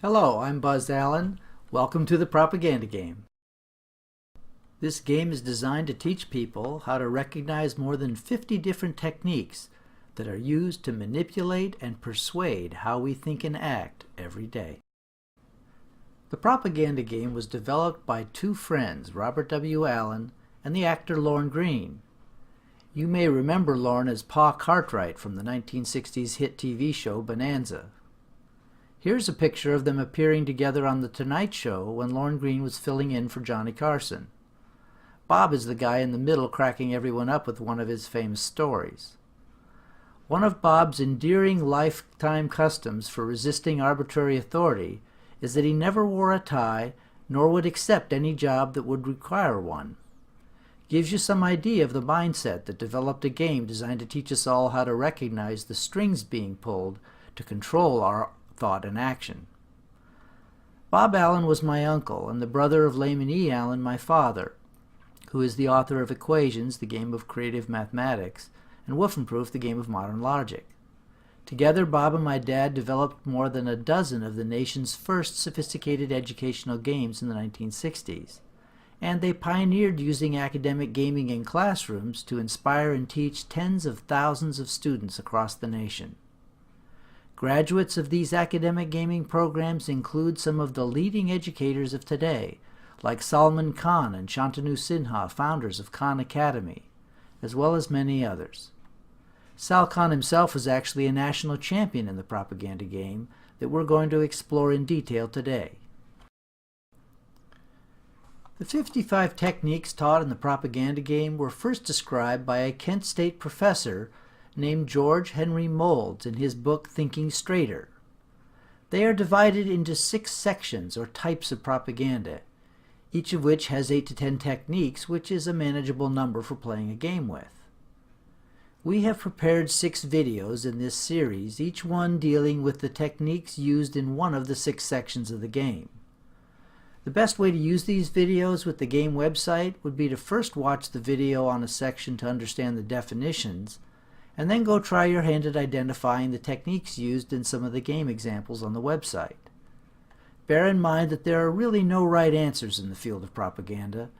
Hello, I'm Buzz Allen. Welcome to the Propaganda Game. This game is designed to teach people how to recognize more than 50 different techniques that are used to manipulate and persuade how we think and act every day. The Propaganda Game was developed by two friends, Robert W. Allen and the actor Lorne Greene. You may remember Lorne as Pa Cartwright from the 1960s hit TV show Bonanza. Here's a picture of them appearing together on The Tonight Show when Lorne Greene was filling in for Johnny Carson. Bob is the guy in the middle cracking everyone up with one of his famous stories. One of Bob's endearing lifetime customs for resisting arbitrary authority is that he never wore a tie nor would accept any job that would require one. Gives you some idea of the mindset that developed a game designed to teach us all how to recognize the strings being pulled to control our thought and action. Bob Allen was my uncle and the brother of Layman E. Allen, my father, who is the author of Equations, the Game of Creative Mathematics, and Wolfenproof, the Game of Modern Logic. Together, Bob and my dad developed more than a dozen of the nation's first sophisticated educational games in the 1960s, and they pioneered using academic gaming in classrooms to inspire and teach tens of thousands of students across the nation. Graduates of these academic gaming programs include some of the leading educators of today, like Salman Khan and Shantanu Sinha, founders of Khan Academy, as well as many others. Sal Khan himself was actually a national champion in the propaganda game that we're going to explore in detail today. The 55 techniques taught in the propaganda game were first described by a Kent State professor named George Henry Moulds in his book Thinking Straighter. They are divided into 6 sections or types of propaganda, each of which has 8 to 10 techniques, which is a manageable number for playing a game with. We have prepared 6 videos in this series, each one dealing with the techniques used in one of the 6 sections of the game. The best way to use these videos with the game website would be to first watch the video on a section to understand the definitions, and then go try your hand at identifying the techniques used in some of the game examples on the website. Bear in mind that there are really no right answers in the field of propaganda.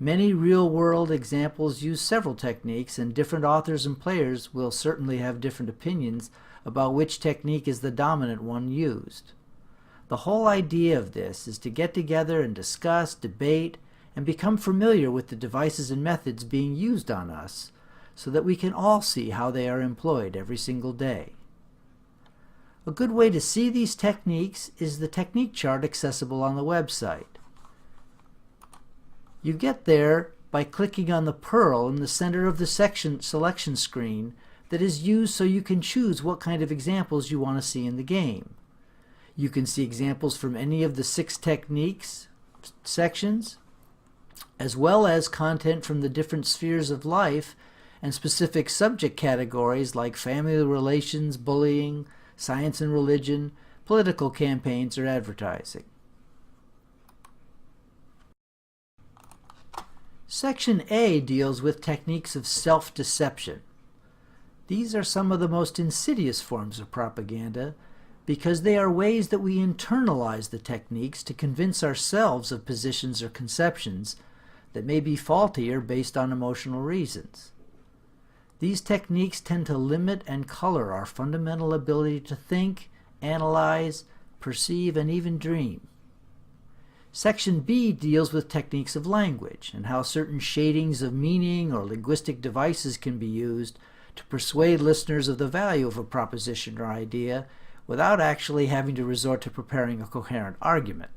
Many real-world examples use several techniques, and different authors and players will certainly have different opinions about which technique is the dominant one used. The whole idea of this is to get together and discuss, debate, and become familiar with the devices and methods being used on us, so that we can all see how they are employed every single day. A good way to see these techniques is the technique chart accessible on the website. You get there by clicking on the pearl in the center of the section selection screen that is used so you can choose what kind of examples you want to see in the game. You can see examples from any of the 6 techniques sections, as well as content from the different spheres of life and specific subject categories like family relations, bullying, science and religion, political campaigns, or advertising. Section A deals with techniques of self-deception. These are some of the most insidious forms of propaganda because they are ways that we internalize the techniques to convince ourselves of positions or conceptions that may be faulty or based on emotional reasons. These techniques tend to limit and color our fundamental ability to think, analyze, perceive, and even dream. Section B deals with techniques of language and how certain shadings of meaning or linguistic devices can be used to persuade listeners of the value of a proposition or idea without actually having to resort to preparing a coherent argument.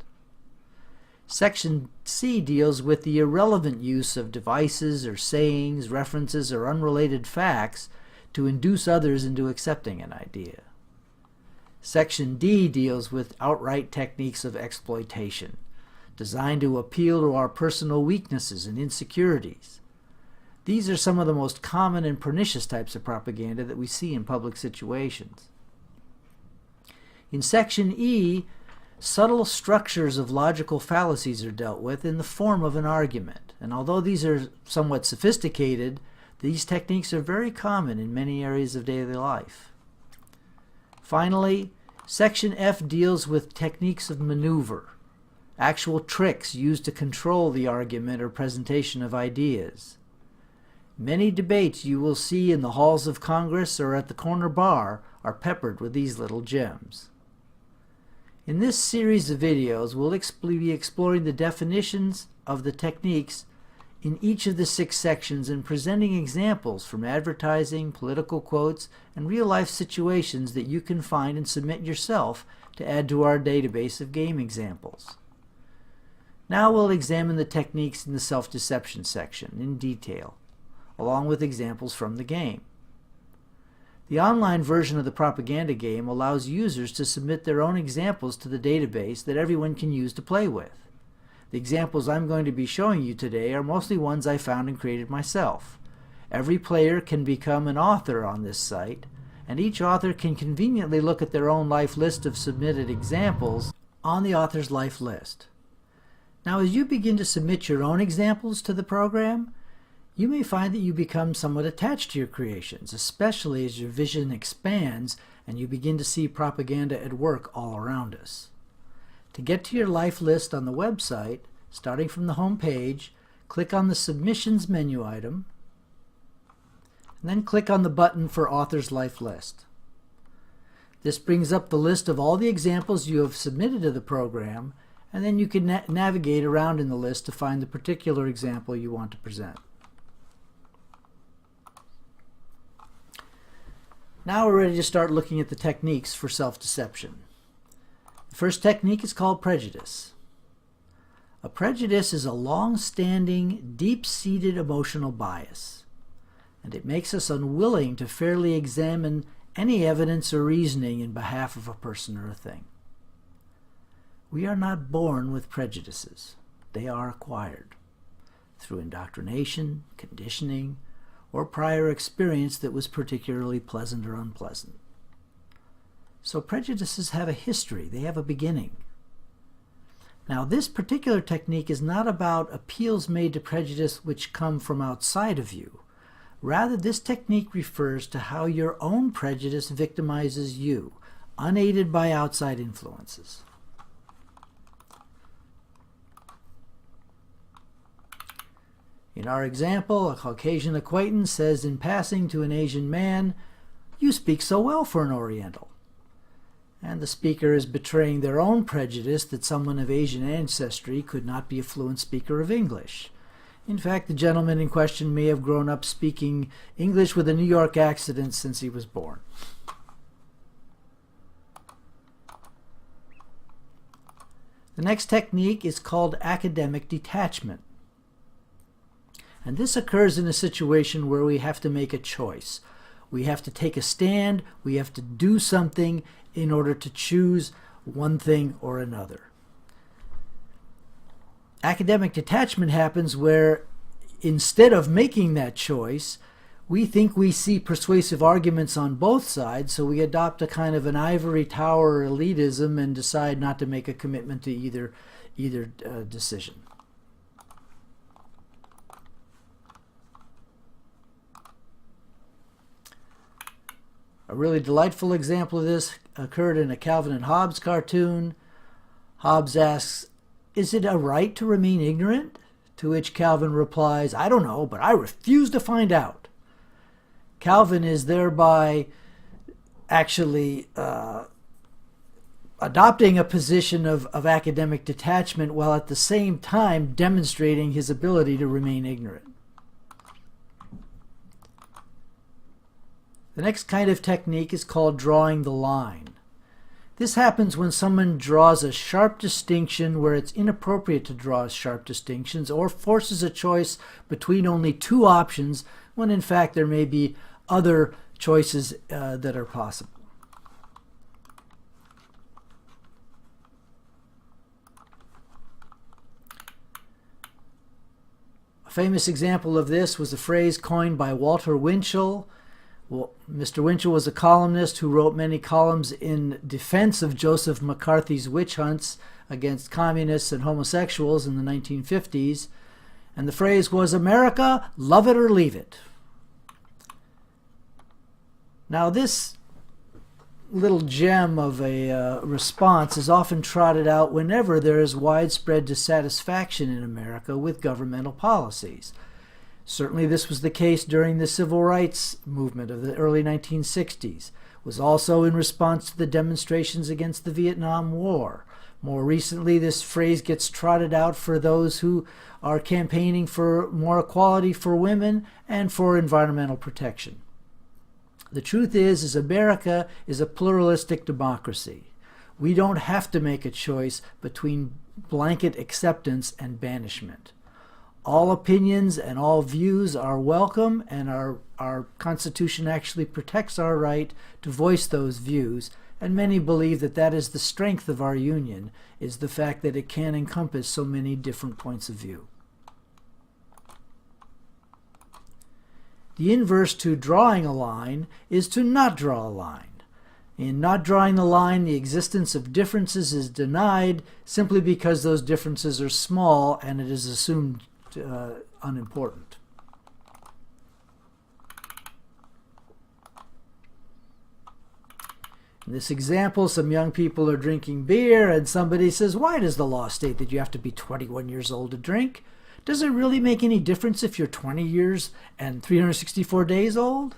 Section C deals with the irrelevant use of devices or sayings, references, or unrelated facts to induce others into accepting an idea. Section D deals with outright techniques of exploitation, designed to appeal to our personal weaknesses and insecurities. These are some of the most common and pernicious types of propaganda that we see in public situations. In Section E, subtle structures of logical fallacies are dealt with in the form of an argument, and although these are somewhat sophisticated, these techniques are very common in many areas of daily life. Finally, Section F deals with techniques of maneuver, actual tricks used to control the argument or presentation of ideas. Many debates you will see in the halls of Congress or at the corner bar are peppered with these little gems. In this series of videos, we'll be exploring the definitions of the techniques in each of the 6 sections and presenting examples from advertising, political quotes, and real-life situations that you can find and submit yourself to add to our database of game examples. Now we'll examine the techniques in the self-deception section in detail, along with examples from the game. The online version of the propaganda game allows users to submit their own examples to the database that everyone can use to play with. The examples I'm going to be showing you today are mostly ones I found and created myself. Every player can become an author on this site, and each author can conveniently look at their own life list of submitted examples on the author's life list. Now, as you begin to submit your own examples to the program, you may find that you become somewhat attached to your creations, especially as your vision expands and you begin to see propaganda at work all around us. To get to your life list on the website, starting from the home page, click on the Submissions menu item, and then click on the button for Author's Life List. This brings up the list of all the examples you have submitted to the program, and then you can navigate around in the list to find the particular example you want to present. Now we're ready to start looking at the techniques for self-deception. The first technique is called prejudice. A prejudice is a long-standing, deep-seated emotional bias, and it makes us unwilling to fairly examine any evidence or reasoning in behalf of a person or a thing. We are not born with prejudices. They are acquired through indoctrination, conditioning, or prior experience that was particularly pleasant or unpleasant. So prejudices have a history. They have a beginning. Now, this particular technique is not about appeals made to prejudice which come from outside of you. Rather, this technique refers to how your own prejudice victimizes you, unaided by outside influences. In our example, a Caucasian acquaintance says in passing to an Asian man, "You speak so well for an Oriental." And the speaker is betraying their own prejudice that someone of Asian ancestry could not be a fluent speaker of English. In fact, the gentleman in question may have grown up speaking English with a New York accent since he was born. The next technique is called academic detachment. And this occurs in a situation where we have to make a choice. We have to take a stand, we have to do something in order to choose one thing or another. Academic detachment happens where instead of making that choice, we think we see persuasive arguments on both sides, so we adopt a kind of an ivory tower elitism and decide not to make a commitment to either decision. A really delightful example of this occurred in a Calvin and Hobbes cartoon. Hobbes asks, "Is it a right to remain ignorant?" To which Calvin replies, "I don't know, but I refuse to find out." Calvin is thereby actually adopting a position of academic detachment while at the same time demonstrating his ability to remain ignorant. The next kind of technique is called drawing the line. This happens when someone draws a sharp distinction where it's inappropriate to draw sharp distinctions, or forces a choice between only 2 options when in fact there may be other choices that are possible. A famous example of this was a phrase coined by Walter Winchell. Well, Mr. Winchell was a columnist who wrote many columns in defense of Joseph McCarthy's witch hunts against communists and homosexuals in the 1950s, and the phrase was, "America, love it or leave it." Now this little gem of a response is often trotted out whenever there is widespread dissatisfaction in America with governmental policies. Certainly this was the case during the civil rights movement of the early 1960s. It was also in response to the demonstrations against the Vietnam War. More recently, this phrase gets trotted out for those who are campaigning for more equality for women and for environmental protection. The truth is America is a pluralistic democracy. We don't have to make a choice between blanket acceptance and banishment. All opinions and all views are welcome, and our Constitution actually protects our right to voice those views, and many believe that that is the strength of our union, is the fact that it can encompass so many different points of view. The inverse to drawing a line is to not draw a line. In not drawing the line, the existence of differences is denied simply because those differences are small and it is assumed unimportant. In this example, some young people are drinking beer and somebody says, "Why does the law state that you have to be 21 years old to drink? Does it really make any difference if you're 20 years and 364 days old?"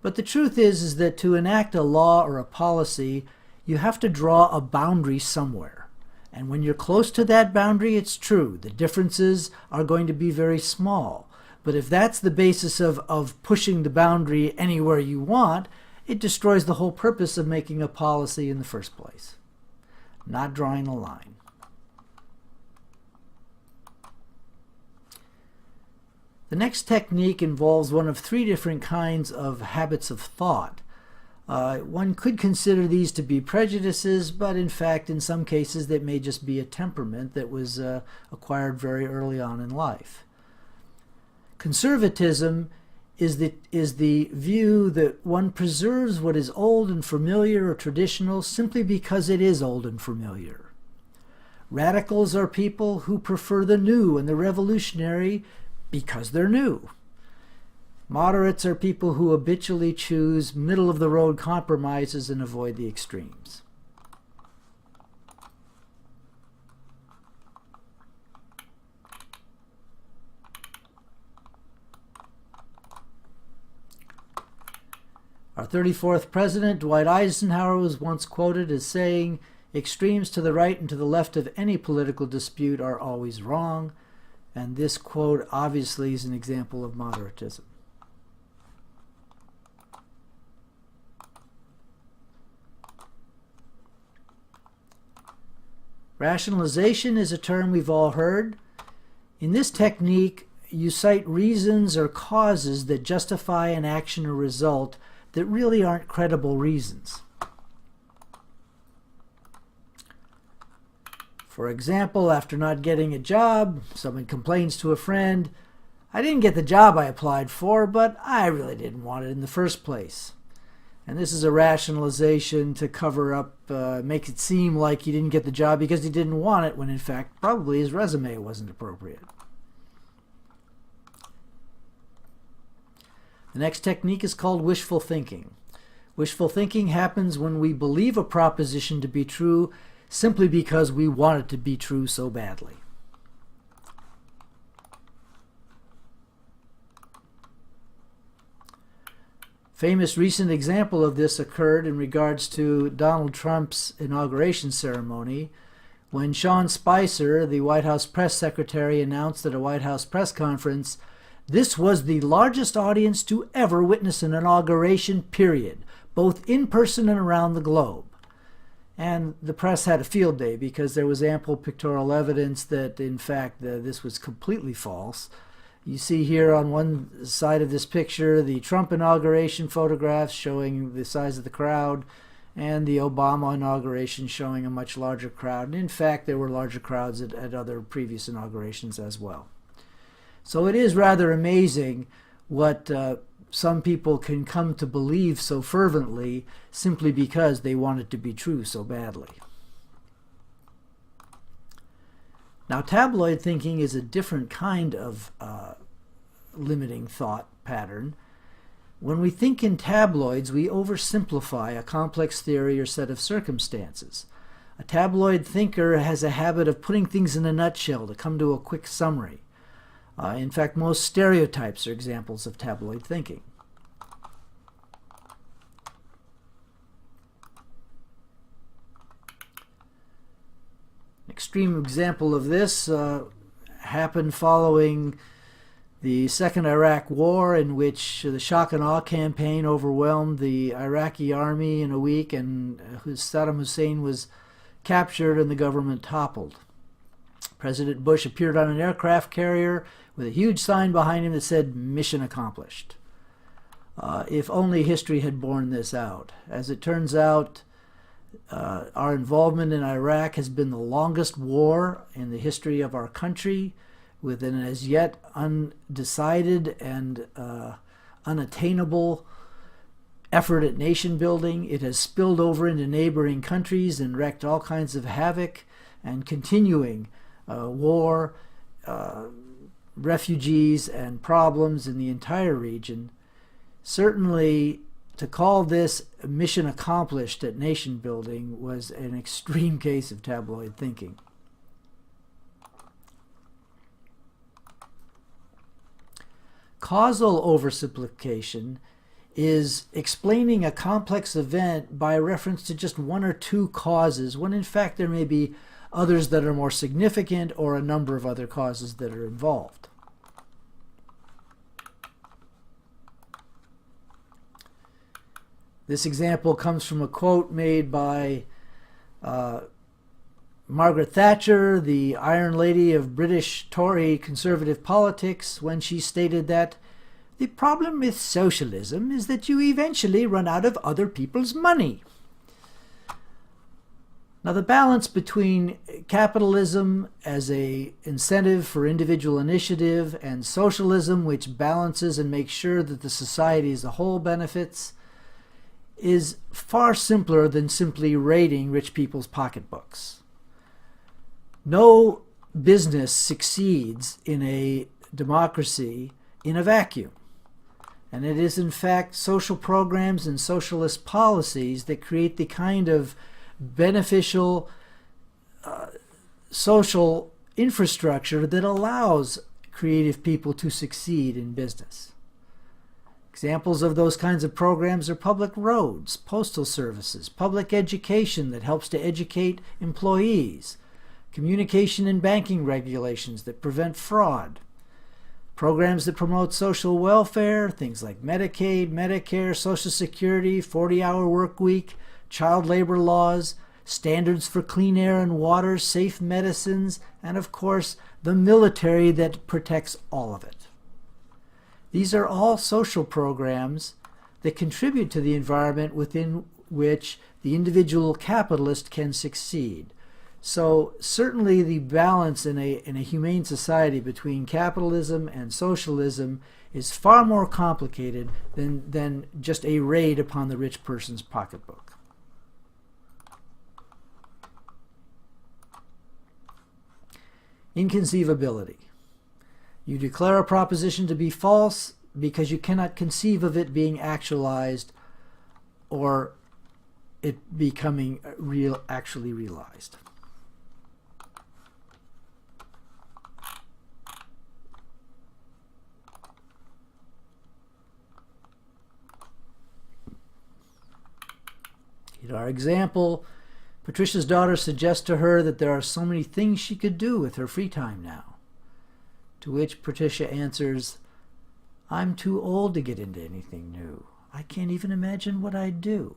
But the truth is that to enact a law or a policy, you have to draw a boundary somewhere. And when you're close to that boundary, it's true. The differences are going to be very small. But if that's the basis of pushing the boundary anywhere you want, it destroys the whole purpose of making a policy in the first place. Not drawing a line. The next technique involves one of three different kinds of habits of thought. One could consider these to be prejudices, but in fact, in some cases, that may just be a temperament that was acquired very early on in life. Conservatism is the view that one preserves what is old and familiar or traditional simply because it is old and familiar. Radicals are people who prefer the new and the revolutionary because they're new. Moderates are people who habitually choose middle-of-the-road compromises and avoid the extremes. Our 34th president, Dwight Eisenhower, was once quoted as saying, "Extremes to the right and to the left of any political dispute are always wrong," and this quote obviously is an example of moderatism. Rationalization is a term we've all heard. In this technique, you cite reasons or causes that justify an action or result that really aren't credible reasons. For example, after not getting a job, someone complains to a friend, "I didn't get the job I applied for, but I really didn't want it in the first place." And this is a rationalization to cover up, make it seem like he didn't get the job because he didn't want it, when in fact probably his resume wasn't appropriate. The next technique is called wishful thinking. Wishful thinking happens when we believe a proposition to be true simply because we want it to be true so badly. Famous recent example of this occurred in regards to Donald Trump's inauguration ceremony when Sean Spicer, the White House press secretary, announced at a White House press conference, "This was the largest audience to ever witness an inauguration, period, both in person and around the globe." And the press had a field day because there was ample pictorial evidence that, in fact, this was completely false. You see here on one side of this picture the Trump inauguration photographs showing the size of the crowd, and the Obama inauguration showing a much larger crowd. And in fact, there were larger crowds at other previous inaugurations as well. So it is rather amazing what some people can come to believe so fervently simply because they want it to be true so badly. Now, tabloid thinking is a different kind of limiting thought pattern. When we think in tabloids, we oversimplify a complex theory or set of circumstances. A tabloid thinker has a habit of putting things in a nutshell to come to a quick summary. In fact, most stereotypes are examples of tabloid thinking. An extreme example of this happened following the Second Iraq War, in which the shock and awe campaign overwhelmed the Iraqi army in a week, and Saddam Hussein was captured and the government toppled. President Bush appeared on an aircraft carrier with a huge sign behind him that said, "Mission accomplished." If only history had borne this out. As it turns out, our involvement in Iraq has been the longest war in the history of our country, with an as yet undecided and unattainable effort at nation building. It has spilled over into neighboring countries and wreaked all kinds of havoc, and continuing war, refugees, and problems in the entire region. Certainly, to call this mission accomplished at nation building was an extreme case of tabloid thinking. Causal oversimplification is explaining a complex event by reference to just one or two causes, when in fact there may be others that are more significant, or a number of other causes that are involved. This example comes from a quote made by Margaret Thatcher, the Iron Lady of British Tory conservative politics, when she stated that the problem with socialism is that you eventually run out of other people's money. Now, the balance between capitalism as an incentive for individual initiative and socialism, which balances and makes sure that the society as a whole benefits, is far simpler than simply raiding rich people's pocketbooks. No business succeeds in a democracy in a vacuum. And it is in fact social programs and socialist policies that create the kind of beneficial social infrastructure that allows creative people to succeed in business. Examples of those kinds of programs are public roads, postal services, public education that helps to educate employees, communication and banking regulations that prevent fraud, programs that promote social welfare, things like Medicaid, Medicare, Social Security, 40-hour work week, child labor laws, standards for clean air and water, safe medicines, and of course the military that protects all of it. These are all social programs that contribute to the environment within which the individual capitalist can succeed. So certainly the balance in a humane society between capitalism and socialism is far more complicated than just a raid upon the rich person's pocketbook. Inconceivability. You declare a proposition to be false because you cannot conceive of it being actualized or it becoming actually realized. In our example, Patricia's daughter suggests to her that there are so many things she could do with her free time now. To which Patricia answers, "I'm too old to get into anything new. I can't even imagine what I'd do."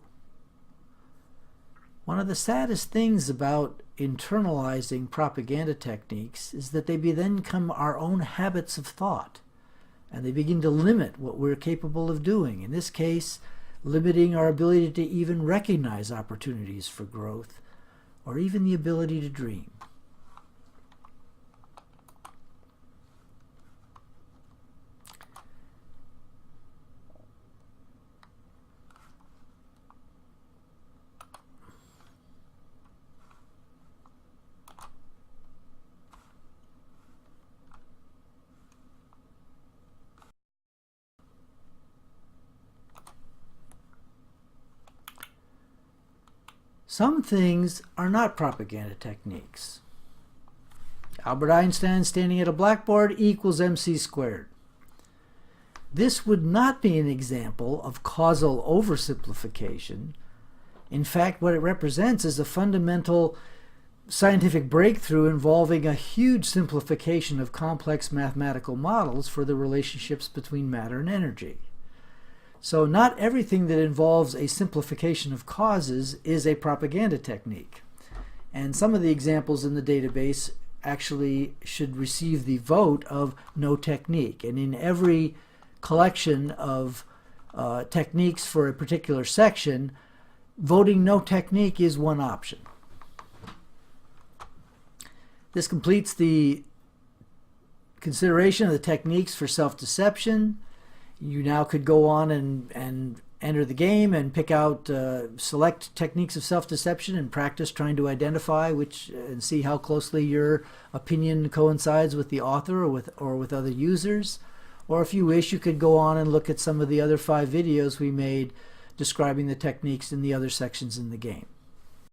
One of the saddest things about internalizing propaganda techniques is that they then become our own habits of thought, and they begin to limit what we're capable of doing. In this case, limiting our ability to even recognize opportunities for growth, or even the ability to dream. Some things are not propaganda techniques. Albert Einstein standing at a blackboard equals mc squared. This would not be an example of causal oversimplification. In fact, what it represents is a fundamental scientific breakthrough involving a huge simplification of complex mathematical models for the relationships between matter and energy. So not everything that involves a simplification of causes is a propaganda technique. And some of the examples in the database actually should receive the vote of no technique. And in every collection of techniques for a particular section, voting no technique is one option. This completes the consideration of the techniques for self-deception. You now could go on and enter the game and pick out select techniques of self-deception and practice trying to identify which and see how closely your opinion coincides with the author or with other users. Or if you wish, you could go on and look at some of the other 5 videos we made describing the techniques in the other sections in the game.